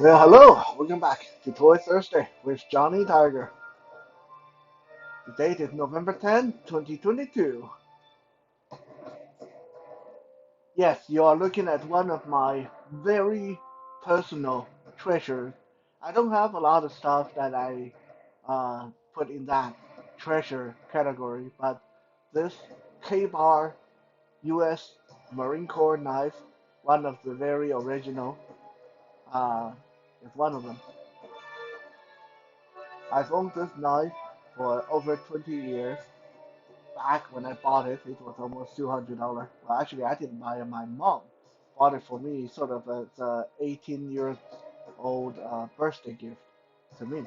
Well, hello, welcome back to Toy Thursday with Johnny Tiger. The date is November 10th, 2022. Yes, you are looking at one of my very personal treasures. I don't have a lot of stuff that I put in that treasure category, but this K-bar US Marine Corps knife, one of the very original, uh, is one of them. I've owned this knife for over 20 years. Back when I bought it, it was almost $200. Well, actually, I didn't buy it. My mom bought it for me, sort of as a 18 years old birthday gift to me.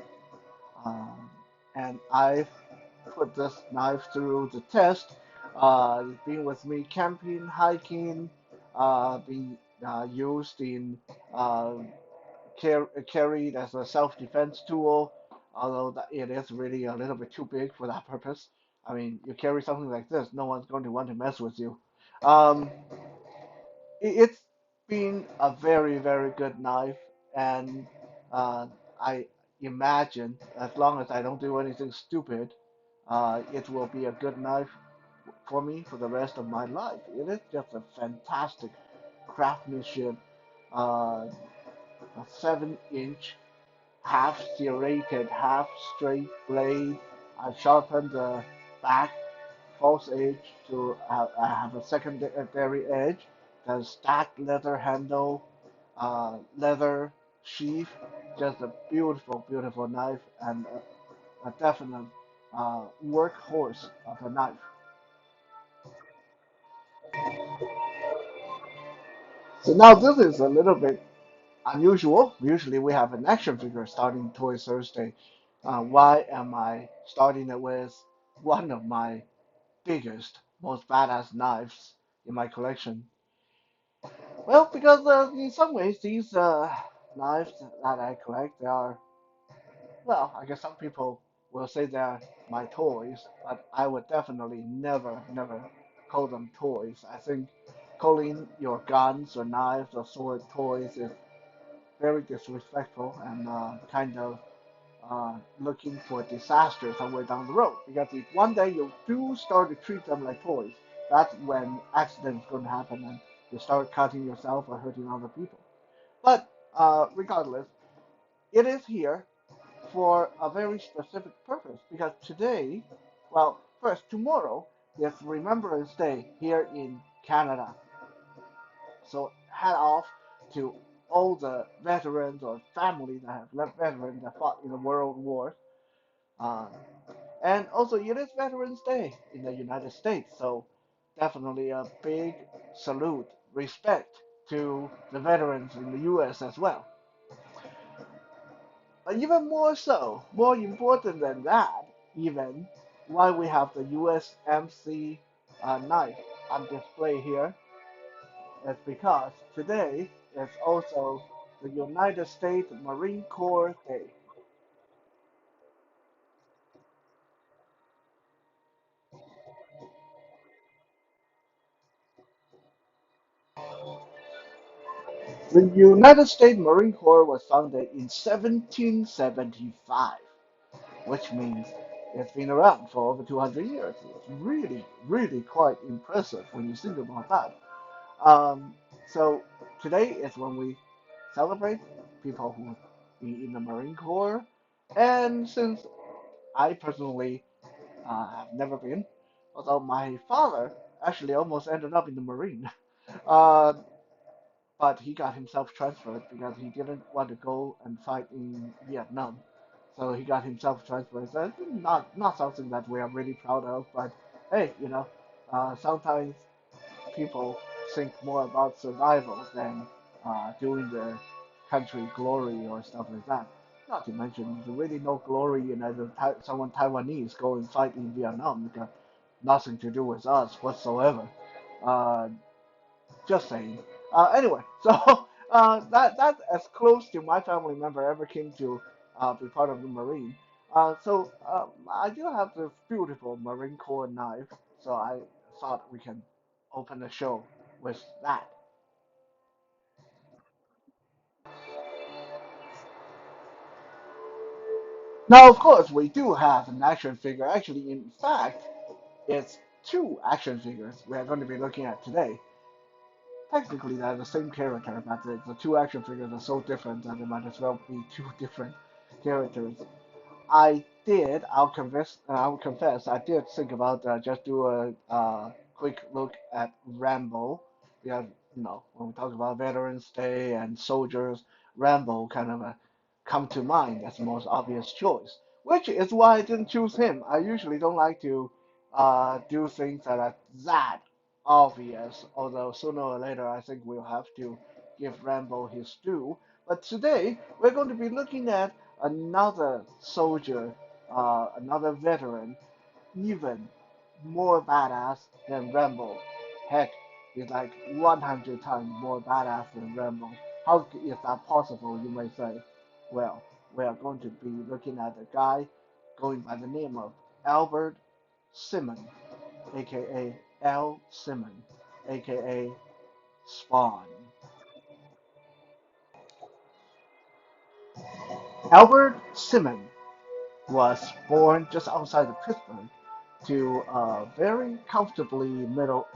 Um, and I've put this knife through the test. It's been with me camping, hiking, being used in uh, carried as a self-defense tool, although it is really a little bit too big for that purpose. I mean, you carry something like this, no one's going to want to mess with you. Um, it's been a very, very good knife, and I imagine as long as I don't do anything stupid, it will be a good knife for me for the rest of my life. It is just a fantastic craftsmanship, uh, a 7-inch half serrated, half straight blade. I sharpened the back false edge to have a secondary edge. The stacked leather handle, leather sheath. Just a beautiful, beautiful knife and a definite workhorse of a knife. So now this is a little bit unusual. Usually we have an action figure starting Toy Thursday. Why am I starting it with one of my biggest, most badass knives in my collection? Well, because in some ways these knives that I collect, they are, well, I guess some people will say they're my toys, but I would definitely never, never call them toys. I think calling your guns or knives or sword toys is very disrespectful and kind of looking for disaster somewhere down the road. Because if one day you do start to treat them like toys, that's when accidents going to happen and you start cutting yourself or hurting other people. But regardless, it is here for a very specific purpose. Because today, well, first, tomorrow is Remembrance Day here in Canada. So hat off to all the veterans or families that have left veterans that fought in the World War. Uh, and also, it is Veterans Day in the United States. So definitely a big salute, respect to the veterans in the U.S. as well. But even more so, more important than that, even why we have the USMC knife on display here is because today is also the United States Marine Corps Day. The United States Marine Corps was founded in 1775, which means it's been around for over 200 years. It's really, really quite impressive when you think about that. Um, so today is when we celebrate people who be in the Marine Corps, and since I personally have never been, although my father actually almost ended up in the Marine. Uh, but he got himself transferred because he didn't want to go and fight in Vietnam. So he got himself transferred. So it's not something that we are really proud of, but hey, sometimes people think more about survival than doing the country glory or stuff like that. Not to mention, there's really no glory in either someone Taiwanese go and fight in Vietnam. It got nothing to do with us whatsoever. Uh, just saying. Anyway, so that's as close to my family member ever came to be part of the Marine. I do have this beautiful Marine Corps knife, so I thought we can open the show with that. Now, of course, we do have an action figure. Actually, in fact, it's two action figures we are going to be looking at today. Technically, they're the same character, but the two action figures are so different that they might as well be two different characters. I will confess, I did think about just do a quick look at Rambo. Because, when we talk about Veterans Day and soldiers, Rambo kind of come to mind as the most obvious choice, which is why I didn't choose him. I usually don't like to do things that are that obvious, although sooner or later I think we'll have to give Rambo his due. But today, we're going to be looking at another soldier, another veteran, even more badass than Rambo. Heck, he's like 100 times more badass than Rambo. How is that possible, you may say? Well, we are going to be looking at a guy going by the name of Albert Simmons, aka L. Simmons, aka Spawn. Albert Simmons was born just outside of Pittsburgh to a very comfortably middle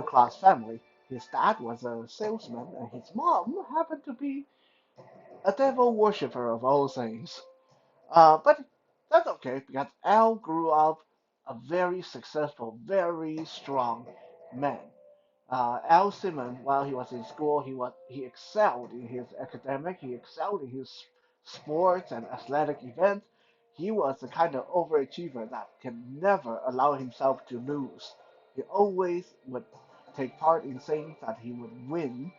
class family. His dad was a salesman, and his mom happened to be a devil worshiper of all things. But that's okay because Al grew up a very successful, very strong man. Al Simmons, while he was in school, he excelled in his academic, he excelled in his sports and athletic events. He was the kind of overachiever that can never allow himself to lose. He always would take part in things that he would win,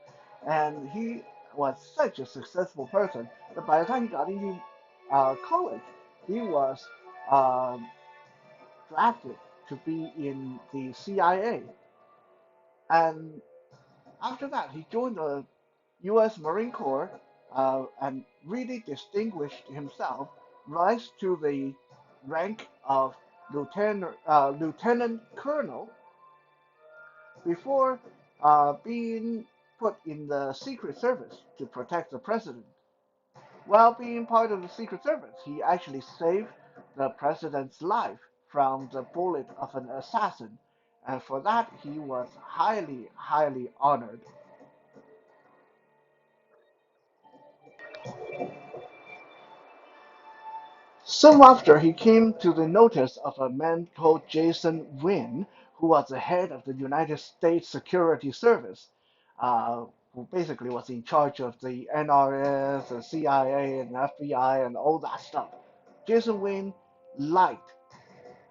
and he was such a successful person that by the time he got into college, he was um drafted to be in the CIA, and after that, he joined the U.S. Marine Corps and really distinguished himself, rise to the rank of lieutenant colonel before being put in the Secret Service to protect the president. While being part of the Secret Service, he actually saved the president's life from the bullet of an assassin, and for that he was highly, highly honored. Soon after, he came to the notice of a man called Jason Wynn, who was the head of the United States Security Service, who basically was in charge of the NRS, the CIA, and FBI, and all that stuff. Jason Wynn liked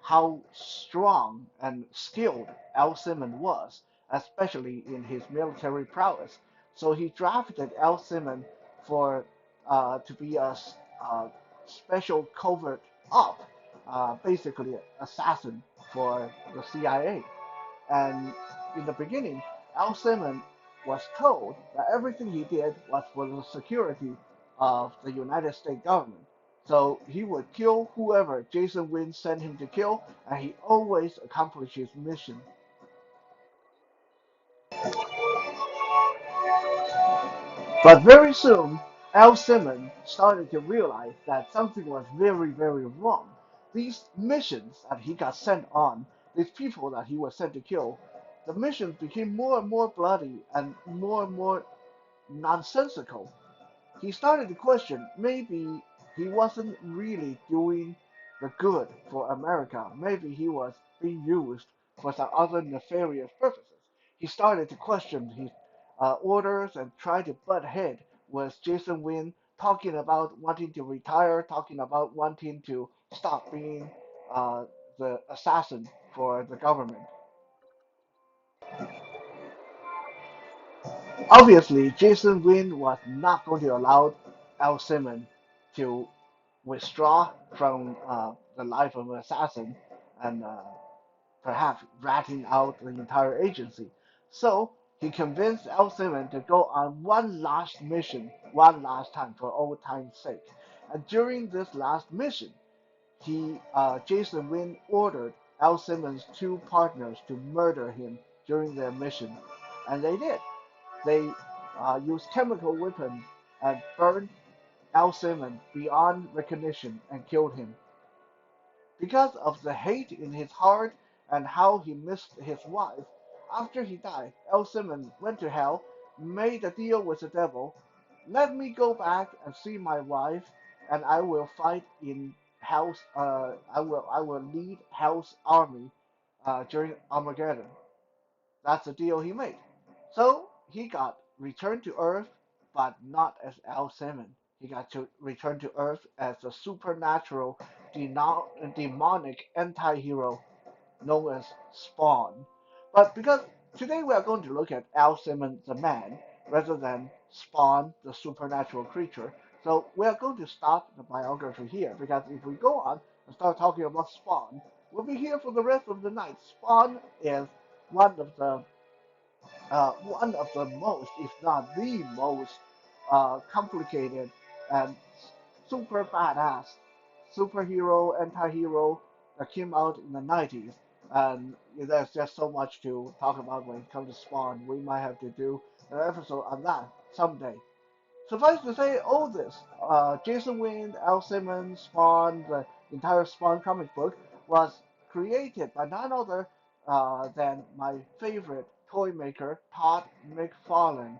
how strong and skilled Al Simmons was, especially in his military prowess. So he drafted Al Simmons for to be a special covert op, basically assassin for the CIA. And in the beginning, Al Simmons was told that everything he did was for the security of the United States government. So he would kill whoever Jason Wynn sent him to kill, and he always accomplished his mission. But very soon, Al Simmons started to realize that something was very, very wrong. These missions that he got sent on, these people that he was sent to kill, the missions became more and more bloody and more nonsensical. He started to question maybe he wasn't really doing the good for America. Maybe he was being used for some other nefarious purposes. He started to question his orders and try to butt head with Jason Wynn, talking about wanting to retire, talking about wanting to stop being uh, the assassin for the government. Obviously, Jason Wynn was not going to allow Al Simmons to withdraw from the life of an assassin and perhaps ratting out the entire agency. So he convinced Al Simmons to go on one last mission, one last time for old time's sake. And during this last mission, Jason Wynn ordered Al Simmons' two partners to murder him during their mission, and they did. They used chemical weapons and burned Al Simmons beyond recognition and killed him. Because of the hate in his heart and how he missed his wife, after he died, Al Simmons went to hell, made a deal with the devil. Let me go back and see my wife, and I will fight in hell's. I will lead hell's army during Armageddon. That's the deal he made. So he got returned to Earth, but not as Al Simmons. He got to return to Earth as a supernatural, demonic anti-hero known as Spawn. But because today we are going to look at Al Simmons the man rather than Spawn the supernatural creature, so we are going to stop the biography here because if we go on and start talking about Spawn, we'll be here for the rest of the night. Spawn is one of the most, if not the most, complicated and super badass superhero, anti-hero that came out in the 90s. And there's just so much to talk about when it comes to Spawn. We might have to do an episode on that someday. Suffice to say, all this, Jason Wynn, Al Simmons, Spawn, the entire Spawn comic book was created by none other than my favorite toy maker, Todd McFarlane.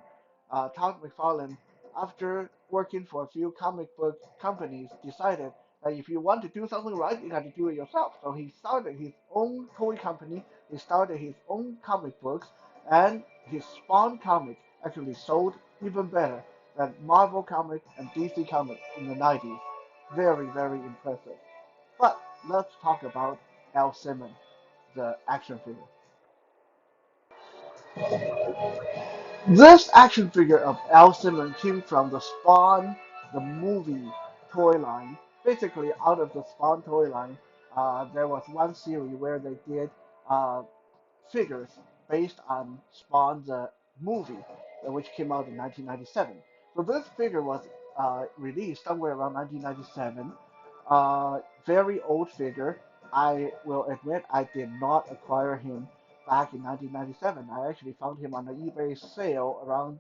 Todd McFarlane, after working for a few comic book companies, decided that if you want to do something right, you got to do it yourself. So he started his own toy company, he started his own comic books, and his Spawn comic actually sold even better than Marvel comic and DC comic in the 90s. Very, very impressive. But let's talk about Al Simmons, the action figure. This action figure of Al Simmons came from the Spawn, the movie toy line. Basically, out of the Spawn toy line, there was one series where they did uh, figures based on Spawn the movie, which came out in 1997. So this figure was released somewhere around 1997. Very old figure. I will admit I did not acquire him back in 1997. I actually found him on an eBay sale around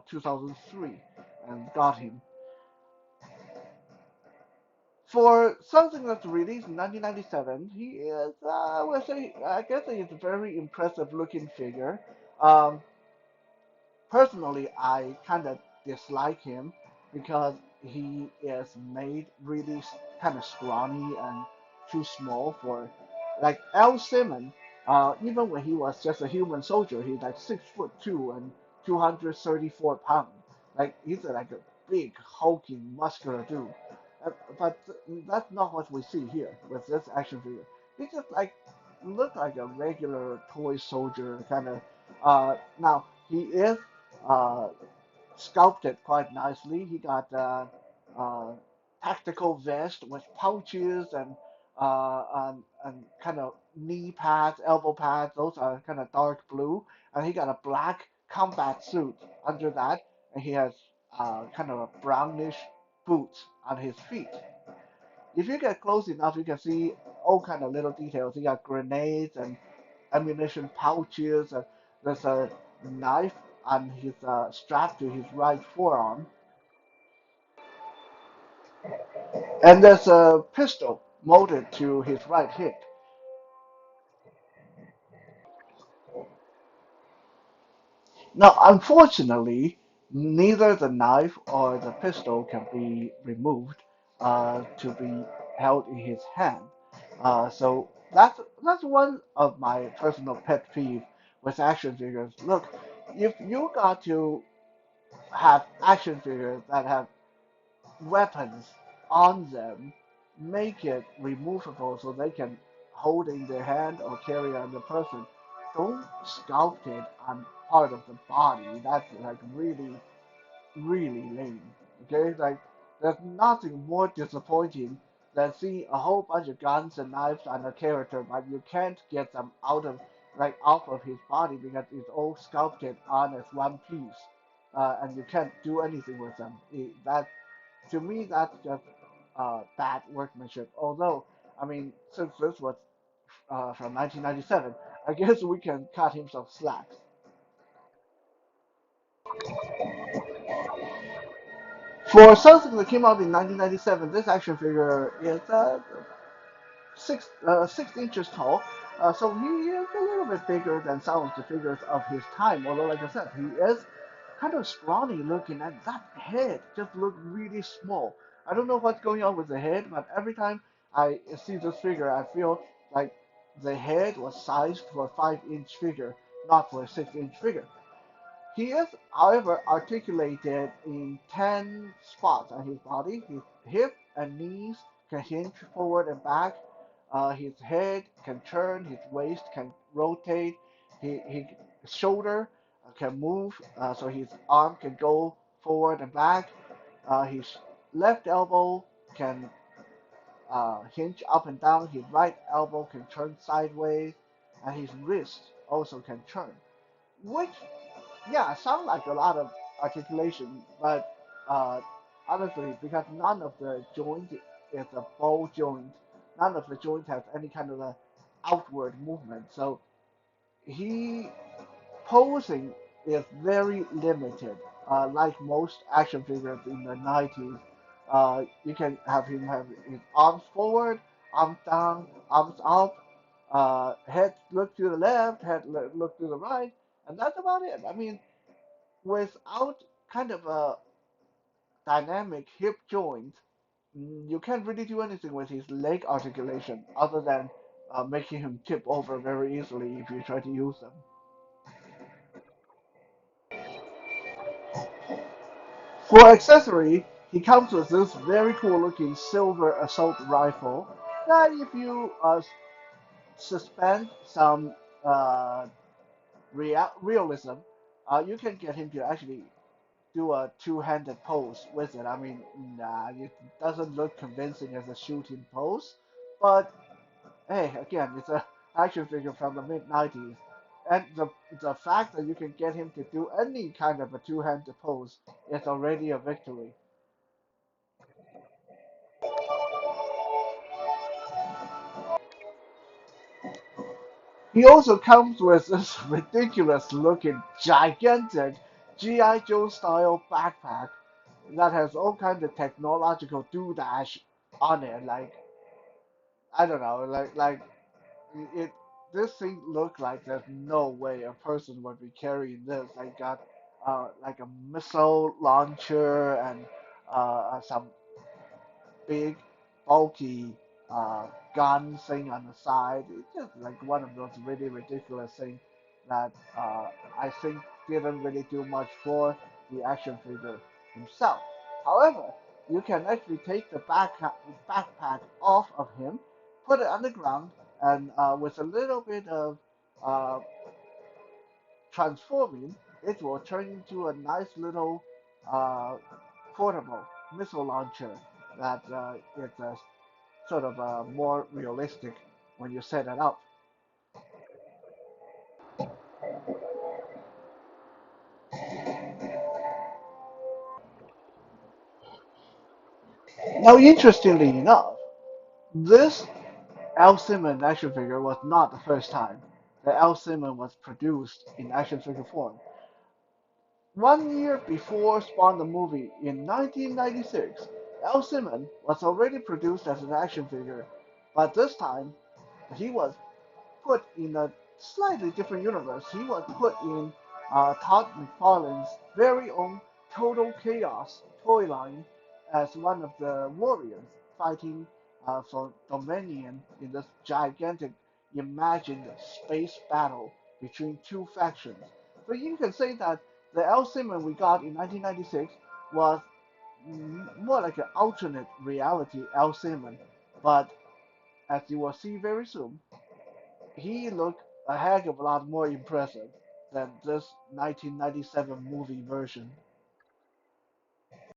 2003 and got him. For something that's released in 1997, he is, I guess he's a very impressive looking figure. Um, Personally, I kind of dislike him because he is made really kind of scrawny and too small for, like Al Simmons. Even when he was just a human soldier, he's like 6'2" and 234 pounds. Like he's like a big, hulking, muscular dude. But that's not what we see here with this action figure. He just like look like a regular toy soldier kind of. Now he is uh, sculpted quite nicely. He got uh, tactical vest with pouches and kind of knee pads, elbow pads. Those are kind of dark blue, and he got a black combat suit under that, and he has kind of a brownish boots on his feet. If you get close enough, you can see all kind of little details. He got grenades and ammunition pouches. There's a knife on his strap to his right forearm, and there's a pistol molded to his right hip. Now, unfortunately, neither the knife or the pistol can be removed to be held in his hand. So that's one of my personal pet peeve with action figures. Look, if you got to have action figures that have weapons on them, make it removable so they can hold it in their hand or carry on the person. Don't sculpt it on part of the body. That's like really, really lame. Okay, like there's nothing more disappointing than seeing a whole bunch of guns and knives on a character, but you can't get them out of like off of his body because it's all sculpted on as one piece, and you can't do anything with them. That to me, that's just bad workmanship. Although, I mean, since this was from 1997, I guess we can cut him some slack. For something that came out in 1997, this action figure is 6 inches tall. So he is a little bit bigger than some of the figures of his time. Although, like I said, he is kind of scrawny looking, and that head just looked really small. I don't know what's going on with the head, but every time I see this figure, I feel like the head was sized for a 5-inch figure, not for a 6-inch figure. He is, however, articulated in 10 spots on his body. His hip and knees can hinge forward and back. His head can turn. His waist can rotate. His shoulder can move, so his arm can go forward and back. His left elbow can hinge up and down. His right elbow can turn sideways, and his wrist also can turn, which yeah, sound like a lot of articulation, but uh, honestly, because none of the joint is a ball joint, none of the joint has any kind of a outward movement. So he posing is very limited. Like most action figures in the 90s, you can have him have his arms forward, arms down, arms up, head look to the left, head look to the right, and that's about it. I mean, without kind of a dynamic hip joint, you can't really do anything with his leg articulation other than making him tip over very easily if you try to use them. For accessory, he comes with this very cool looking silver assault rifle that if you suspend some uh, realism, you can get him to actually do a two-handed pose with it. I mean, nah, it doesn't look convincing as a shooting pose, but hey, again, it's a action figure from the mid '90s, and the fact that you can get him to do any kind of a two-handed pose is already a victory. He also comes with this ridiculous-looking, gigantic GI Joe style backpack that has all kinds of technological doodash on it, like I don't know, like it this thing looked like there's no way a person would be carrying this. I got like a missile launcher and some big bulky gun thing on the side. It's just like one of those really ridiculous things that I think didn't really do much for the action figure himself. However, you can actually take the backpack off of him, put it on the ground, and with a little bit of uh, transforming, it will turn into a nice little uh, portable missile launcher that is sort of more realistic when you set it up. Now, interestingly enough, this Al Simmons action figure was not the first time that Al Simmons was produced in action figure form. 1 year before Spawn the movie in 1996, Al Simmons was already produced as an action figure, but this time he was put in a slightly different universe. He was put in Todd McFarlane's very own Total Chaos toy line as one of the warriors fighting for Dominion in this gigantic imagined space battle between two factions. So you can say that the El Simon we got in 1996 was more like an alternate reality El Simon, but as you will see very soon, he looked a heck of a lot more impressive than this 1997 movie version.